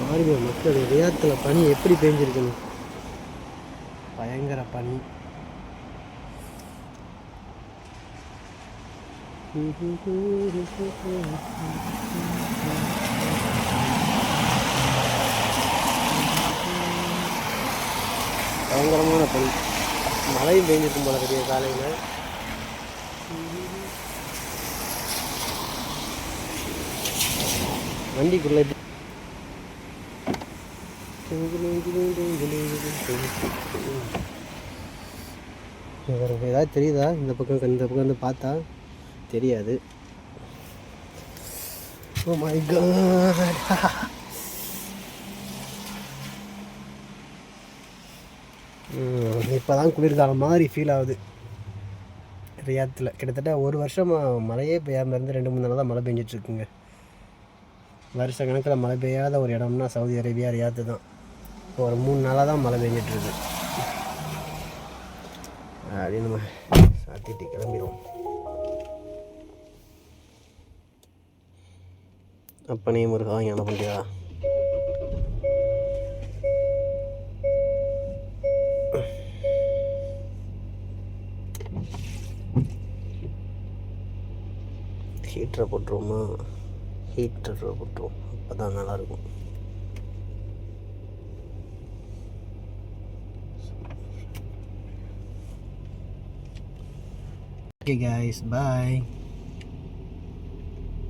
பாருங்க மக்கள், ரியாத்தில் பனி எப்படி பேஞ்சிருக்குன்னு. பயங்கர பனி. பயங்கரமான பனி. மழையும் பெஞ்சிருக்கும் போல பெரிய காலையில். வண்டிக்குள்ளே ஏதாவது தெரியுதா? இந்த பக்கம் வந்து பார்த்தா தெரியாது. Oh my God. இப்போ தான் குளிர்காலம் மாதிரி ஃபீல் ஆகுது ரியாத்தில். கிட்டத்தட்ட ஒரு வருஷமாக மழையே பெய்யாமல் இருந்து 2-3 நாளாக தான் மழை பெஞ்சிட்ருக்குங்க. வருஷ கணக்கில் மழை பெய்யாத ஒரு இடம்னா சவுதி அரேபியா, ரியாத்து தான். இப்போ ஒரு 3 நாளாக தான் மழை பெஞ்சிட்ருக்கு. அப்படின்னு நம்ம சாத்திட்டு கிளம்பிடுவோம். அப்பனே முருகா ஞான பண்டியா. ஹீட்டரை போட்டுருவோமா? ஹீட்டரை போட்டுருவோம், அப்போ தான் நல்லாயிருக்கும். Okay guys, bye.